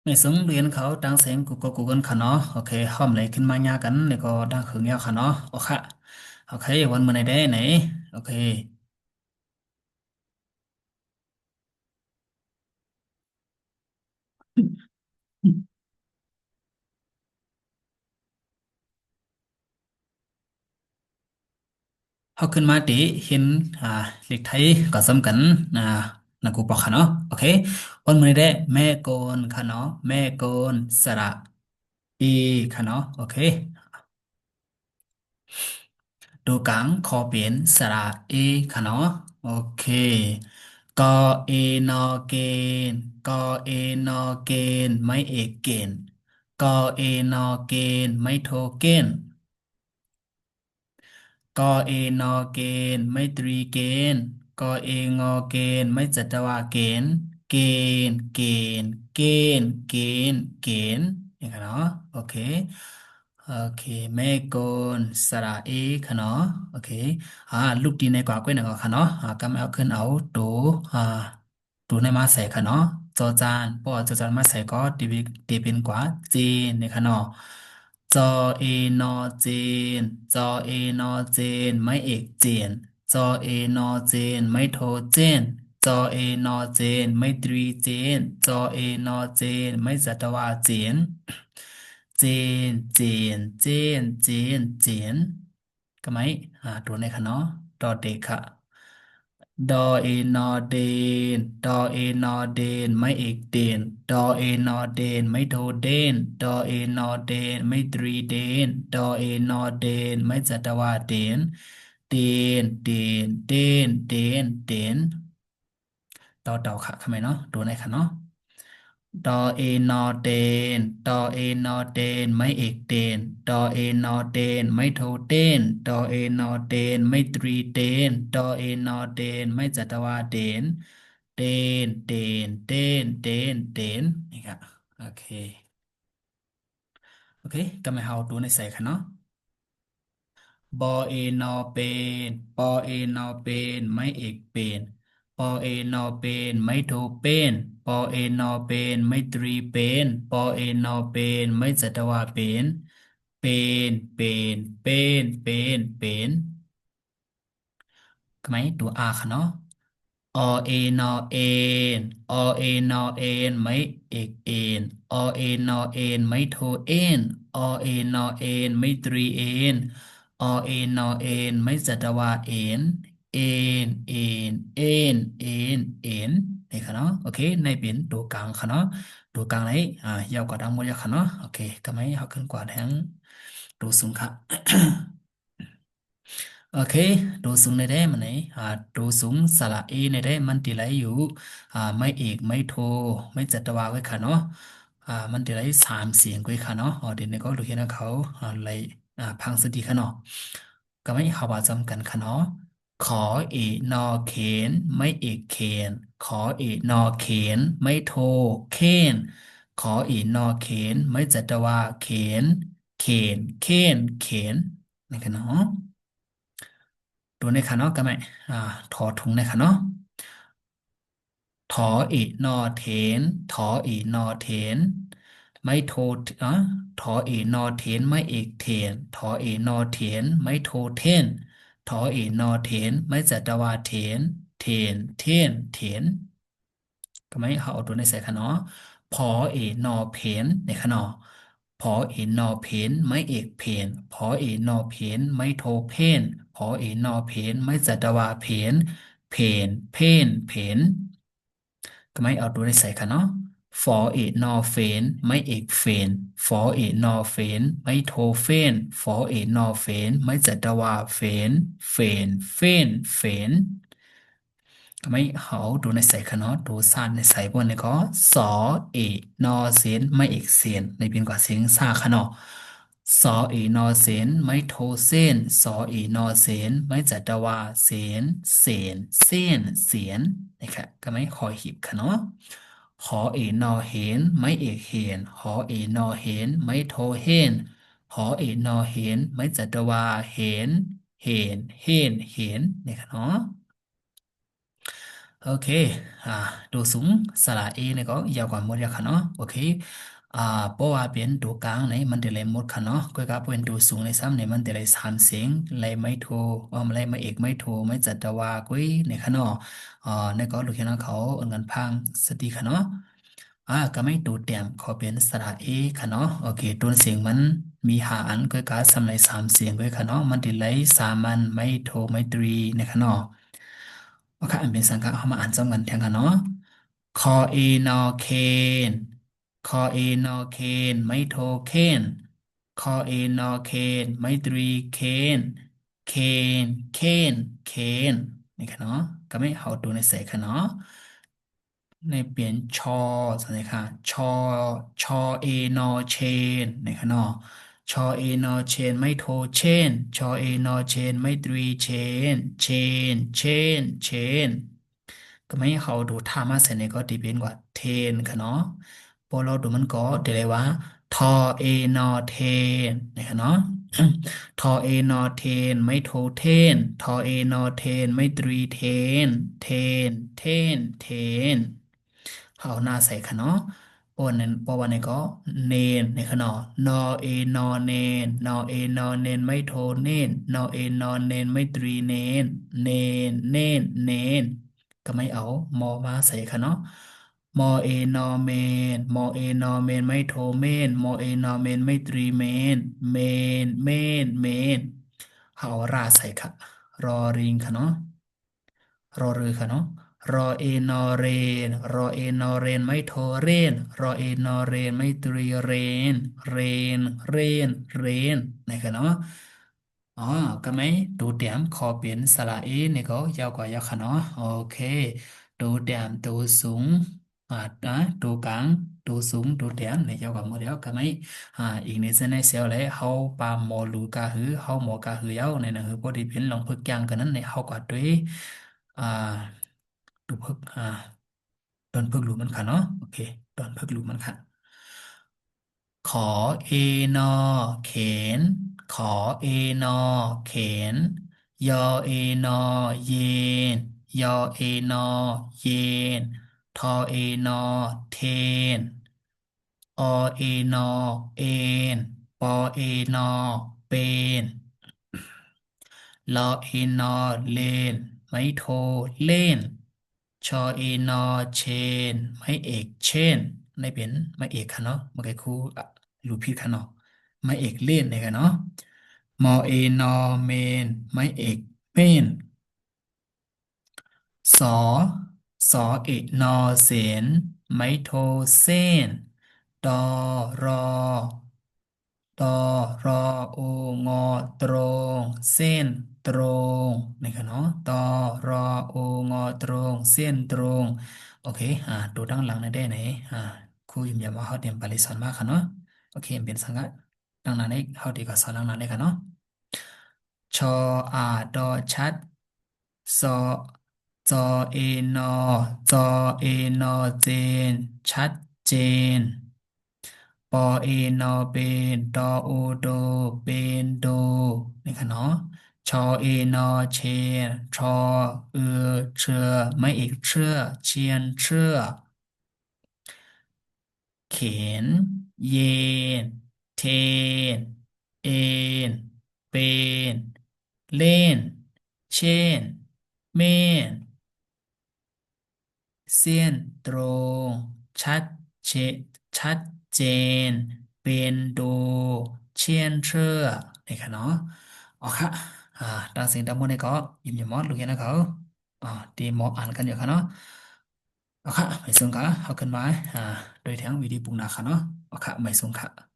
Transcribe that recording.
ในสงเรียนเขาดังเสียงกูเกิลค่ะเนาะโอเคห้อมเลยขึ้นมาญากันแล้วก็ดังขึงยาวค่ะเนาะโอเคโอเควันเมื่อไหนได้ไหนโอเคเขาขึ้นมาติเห็นอ่าเด็กไทยก็สำกันอ่านักกูปอกค่ะเนาะโอเควันเมื่อไหนได้แม่โกนค่ะเนาะแม่โกนสระอีค่ะเนาะโอเคดูกังขอเปลี่ยนสระอีค่ะเนาะโอเคกอเอนอเกนกอเอนอเกนไม่เอกเกนกอเอนอเกนไม่โทเกนกอเอนอเกนไม่ตรีเกนกอเองอเกนไม่จัตวาเกนเกเกเกเกเกนอย่างเนาะโอเคโอเคแม่โกนสระเอค่ะเนาะโอเคลูกดีในกว่าก้วยหนึ่งค่ะเนาะก็ไม่เอาขึ้นเอาตูอ่าตูในมาใส่ค่ะเนาะจอจานพอจอจานมาใส่ก็ดีเป็นกว่าจีนในค่ะเนาะจอเอนอจีนจอเอนอจีนไม่เอกจีนจอเอนอจีนไม่โทจีนจอเอนอจีนไม่ตรีจีนจอเอนอจีนไม่จัตวาจีนจีนจีนจีนจีนจีนก็ไหมตัวในค่ะเนาะดอเด็กค่ะดอเอนอเดนดอเอนอเดนไม่เอกเดนดอเอนอเดนไม่โทเดนดอเอนอเดนไม่ตรีเดนดอเอนอเดนไม่จัตวาเดนเดเดเดเดเดนต่อค่ะทำไมเนาะตัวไหนค่ะเนาะ ดอเอนอเดนดอเอนอเดนไม่เอกเดนดอเอนอเดนไม่โทเดนดอเอนอเดนไม่ตรีเดนดอเอนอเดนไม่จัตวาเดนเดเดเดนนี่ครับโอเคโอเคก็มาเอาตัวในใส่ค่ะเนาะ บอเอนอเป็นปอเอนอเป็นไม่เอกเป็นปอเอนอเป็นไม่โทเป็นปอเอนอเป็นไม่ตรีเป็นปอเอนอเป็นไม่จัตวาเป็นเป็นทำไมตัวอาค่ะเนาะ อเอนอเอนอเอนอเอนไม่เอกเอนอเอนอเอนไม่โทเอนอเอนอเอนไม่ตรีเอนอเอนอเอนไม่จัตวาเอนเอนนี่ค่ะเนาะโอเคในเป็นตัวกลางค่ะเนาะตัวกลางไหนยาวกว่าดังหมดแล้วค่ะเนาะโอเคก็ไม่เอาขึ้นกว่าทั้งตัวสูงค่ะ โอเคดูสูงในได้มันไหนดูสูงสระเอในได้มันตีไหลอยู่ไม่เอกไม่โทไม่จัตวาไว้ค่ะเนาะมันตีไหลสามเสียงไว้ค่ะเนาะเดี๋ยวนี้ก็ดูเห็นนะเขาไหลพังสติค่ะเนาะก็ไม่เขาว่าจำกันค่ะเนาะขอเอนอเขนไม่เอกเขนขอเอนอเขนไม่โทเคนขอเอนอเขนไม่จัตวาเขนเขเขนนี่กันเนาะ ตัวในค่ะเนาะก็ไม่อ่าถอถุงในค่ะเนาะถออีนอเถนถออีนอเถนไม่โทถออีนอเถนไม่เอกเถนถออีนอเถนไม่โทเทนถออีนอเถนไม่จัตวาเถนเถนเถนก็ไม่เอาตัวในใส่ค่ะเนาะพอเอนอเพนในค่ะเนาะพอเอนอเพนไม่เอกเพนพอเอนอเพนไม่โทเพนพอเอนอเพนไม่จัตวาเพนเพเพนก็ไม่เอาตัวในใส่ค่ะเนาะฟอเอนอเฟนไม่เอกเฟนฟอเอนอเฟนไม่โทเฟนฟอเอนอเฟนไม่จัตวาเฟนเฟเฟน ทำไมเขาดูในใส่ขนอดูซานในใส่บนในก็สอเอนอเซนไม่เอกเซนในเป็นกว่าเสียงซาขนอสอเอนอเซนไม่โทเซนสอเอนอเซนไม่จัตวาเซนเซเซเสียนนะครับก็ไม่คอยหีบขนอขอเอนอเห็นไม่เอกเห็นหอเอนอเห็นไม่โทเห็นหอเอนอเห็นไม่จัตวาเห็นเห็นเห็นนะครับเนาะ ok đồ súng xà là e này có giao quả một giờ khả nó ok bộ biến đồ cáng này mình để lại một khả nó cái gặp bên đồ súng này xăm này mình để lại sàm xiên lại mấy thô lại mấy ек mấy thô mấy giật đầu quý này khả nó này có được khi nóเขาเงินพังสติขะเนาะก็ไม่ตูดเตียมขอเป็นสระเอค่ะเนาะโอเคตัวเสียงมันมีหาอันก็การสำในสามเสียงก็ค่ะเนาะมันติดไหลสามัญไม่โทไม่ตรีนะคะเนาะ โอเคอันเป็นสังกัดเข้ามาอ่านจำกันแทนกันเนาะคอเอนอเคนคอเอนอเคนไม่โทเคนคอเอนอเคนไม่ตรีเคนเคนเคนเคนนี่ค่ะเนาะก็ไม่เอาตัวในเสกค่ะเนาะในเปลี่ยนชอสัญญาค่ะชอเอนอเชนนี่ค่ะเนาะชอเอนอเชนไม่โทเชนชอเอนอเชนไม่ตรีเชนเชน ก็ไม่ให้เขาดูท่ามาเสร็จเนี่ยก็ดีเป็นกว่าเทนค่ะเนาะพอเราดูมันก็เดี๋ยวเลยว่าทอเอนอเทนนะคะเนาะทอเอนอเทนไม่โทเทนทอเอนอเทนไม่ตรีเทนเทเทเทนเขาเอาหน้าใส่ค่ะเนาะปนนั้นปวันนี้ก็เนนในขะเนาะนอเอนอเนนนอเอนอเนนไม่โทเนนนอเอนอเนนไม่ตรีเนนเนเนน ก็ไม่เอามอมาใส่ค่ะเนาะมอเอนอเมนมอเอนอเมนไม่โทเมนมอเอนอเมนไม่ตรีเมนเมเมนเอาราใส่ค่ะรอริงค่ะเนาะรอเรือค่ะเนาะรอเอนอเรนรอเอนอเรนไม่โทเรนรอเอนอเรนไม่ตรีเรนเรนเรเรนนี่ค่ะเนาะ อ๋อก็ไม่ตูเตียมขอเปลี่ยนสระเอนี่ก็ยาวกว่ายาวค่ะเนาะโอเคตูเตียมตูสูงอ่าตูกลางตูสูงตูเตียมนี่ยาวกว่าหมดแล้วก็ไม่อีกในเส้นในเซลล์เลยเฮาปาหมอลูกาหือเฮาหมอกาหือยาวในหนังหือพอดีเพี้ยนลองพึกยางกันนั้นในเฮากว่าด้วยอ่าดูพึกตอนพึกหลูมันค่ะเนาะโอเคตอนพึกหลูมันค่ะ ขอเอนอเขนขอเอนอเขนยอเอนอเยนยอเอนอเยนทอเอนอเทนอเอนอเอนปอเอนอเป็นลอเอนอเลนไม่โทเล่นชอเอนอเชนไม่เอกเช่นในเป็นไม่เอกค่ะเนาะเมื่อกี้ครูรู้ผิดค่ะเนาะไม่เอกเล่นเลยค่ะเนาะมอเอนอเมนไม่เอกเมน สอสอเอกนอเสนไม้โทเส้นดอรอดอรอโองอตรงเส้นตรงนี่ค่ะเนาะดอรอโองอตรงเส้นตรงโอเคตัวดังหลังในได้ไหนอ่าครูยิมยามว่าเขาเตรียมปริสอนมากค่ะเนาะโอเคเป็นสังกัดดังนั้นได้เขาดีกับสอนดังนั้นได้ค่ะเนาะ ชอดอชัดซอจอเอนอจอเอนอเจนชัดเจนปอเอนอเป็นดอโอโดเป็นโดนี่ค่ะเนาะชอเอนอเชนชอเออเชื่อไม่อีกเชื่อเชียนเชื่อ เขนเยนเทนเอนเป็นเล่นเช่นเม่นเสี้ยนตรงชัดเจชัดเจนเป็นดูเชียนเชื่อนี่ค่ะเนาะอ๋อค่ะอ่าดังสิ่งดังมดนี่ก็ยิมยมอดลูกเห็นนะเขาตีหมออ่านกันอยู่ค่ะเนาะอ๋อค่ะไม่สงค่ะเอาขึ้นมาโดยทั้งวิธีปรุงนาค่ะเนาะอ๋อค่ะไม่สงค่ะ